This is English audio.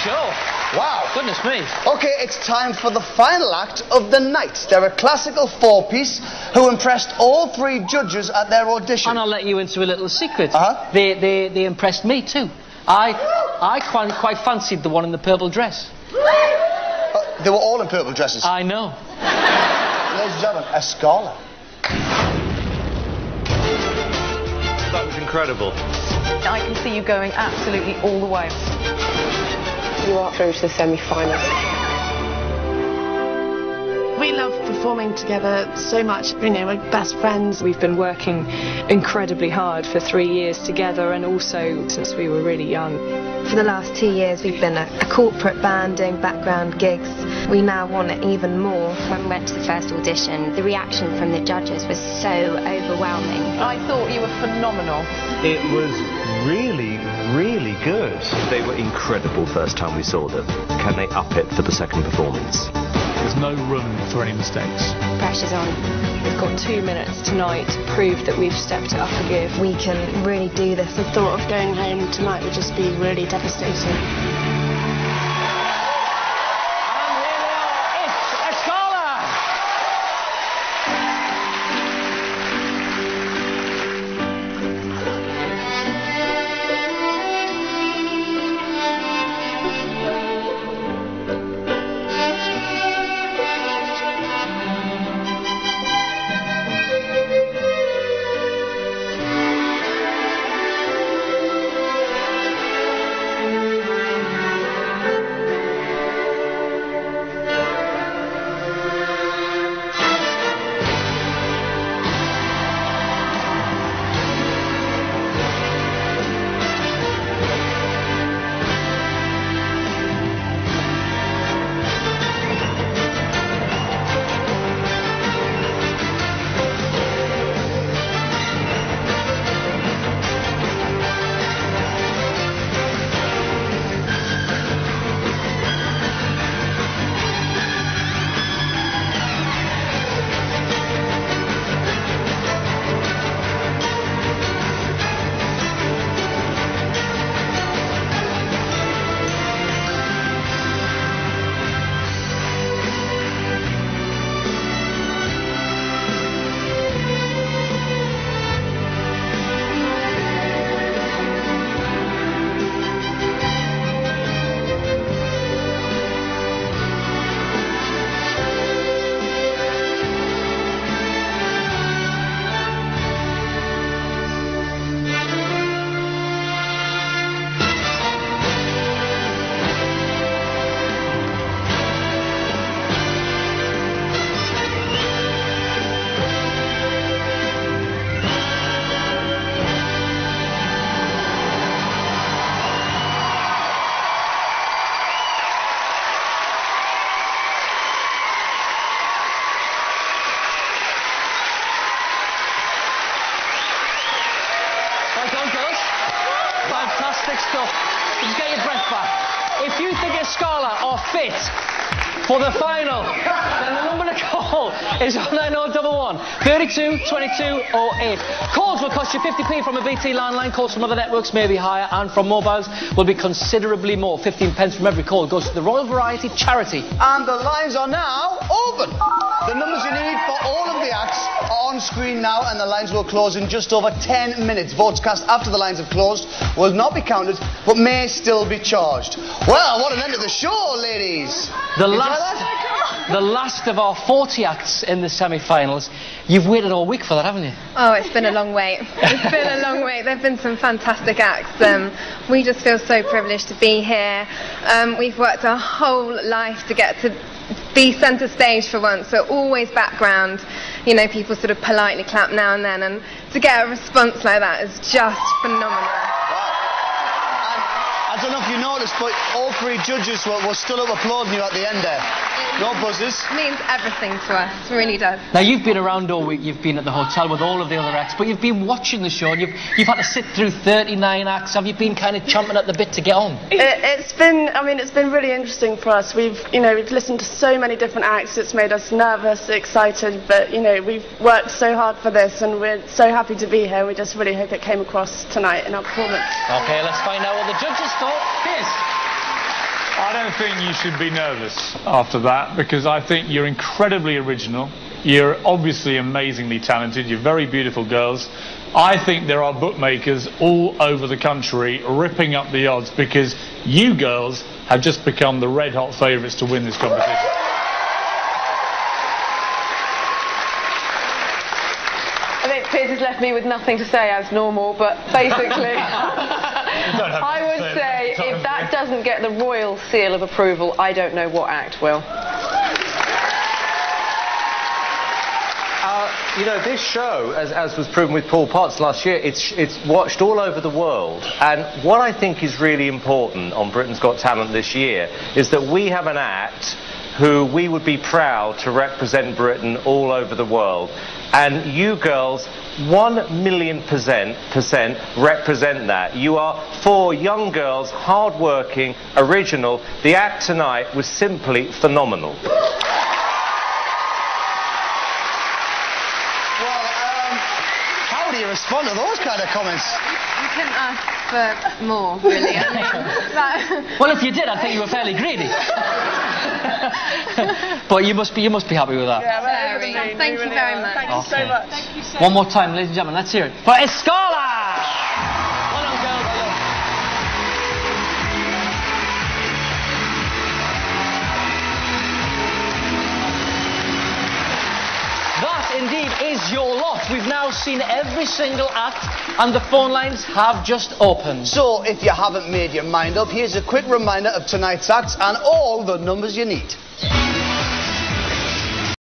show. Wow. Goodness me. Okay, it's time for the final act of the night. They're a classical four-piece who impressed all three judges at their audition. And I'll let you into a little secret. Uh-huh. They impressed me too. I quite fancied the one in the purple dress. They were all in purple dresses. I know. Ladies and gentlemen, Escala. That was incredible. I can see you going absolutely all the way. You are through to the semi-finals. We love performing together so much. You know, we're best friends. We've been working incredibly hard for 3 years together, and also since we were really young. For the last 2 years we've been a corporate band doing background gigs. We now want it even more. When we went to the first audition, the reaction from the judges was so overwhelming. I thought you were phenomenal. It was really, really good. They were incredible first time we saw them. Can they up it for the second performance? There's no room for any mistakes. Pressure's on. We've got 2 minutes tonight to prove that we've stepped it up a gear. We can really do this. The thought of going home tonight would just be really devastating. And here they are. It's Escala. Fantastic stuff. Just get your breath back. If you think Escala are fit for the final, then the number to call is 09011 32 22 08. Calls will cost you 50p from a BT landline. Calls from other networks may be higher, and from mobiles will be considerably more. 15 pence from every call goes to the Royal Variety charity. And the lines are now open. The numbers you need for all of the acts are on screen now, and the lines will close in just over 10 minutes. Votes cast after the lines have closed will not be counted, but may still be charged. Well, what an end of the show, ladies. The last of our 40 acts in the semi-finals. You've waited all week for that, haven't you? Oh, it's been a long wait. It's been a long wait. There have been some fantastic acts. We just feel so privileged to be here. We've worked our whole life to get to be centre stage for once, so always background. You know, people sort of politely clap now and then, and to get a response like that is just phenomenal. I don't know if you noticed, but all three judges were still up applauding you at the end there. No buzzers. It means everything to us, it really does. Now, you've been around all week, you've been at the hotel with all of the other acts, but you've been watching the show, and you've had to sit through 39 acts. Have you been kind of chomping at the bit to get on? It's been really interesting for us. We've listened to so many different acts. It's made us nervous, excited, but, you know, we've worked so hard for this, and we're so happy to be here. We just really hope it came across tonight in our performance. Okay, let's find out what the judges thought. Here's I don't think you should be nervous after that, because I think you're incredibly original. You're obviously amazingly talented. You're very beautiful girls. I think there are bookmakers all over the country ripping up the odds because you girls have just become the red-hot favourites to win this competition. I think Piers has left me with nothing to say as normal, but basically I would say if that doesn't get the royal seal of approval, I don't know what act will. You know, this show, as was proven with Paul Potts last year, it's watched all over the world. And what I think is really important on Britain's Got Talent this year is that we have an act who we would be proud to represent Britain all over the world. And you girls, 1,000,000% represent that. You are 4 young girls, hard-working, original. The act tonight was simply phenomenal. How do you respond to those kind of comments? You couldn't ask for more, really. I mean, Well, if you did, I think you were fairly greedy. But you must be happy with that. Yeah, very. Thank you very much. Thank you so much. One more time, ladies and gentlemen, let's hear it for Escala! Well done, girls. That indeed is your lot. We've now seen every single act and the phone lines have just opened. So, if you haven't made your mind up, here's a quick reminder of tonight's acts and all the numbers you need.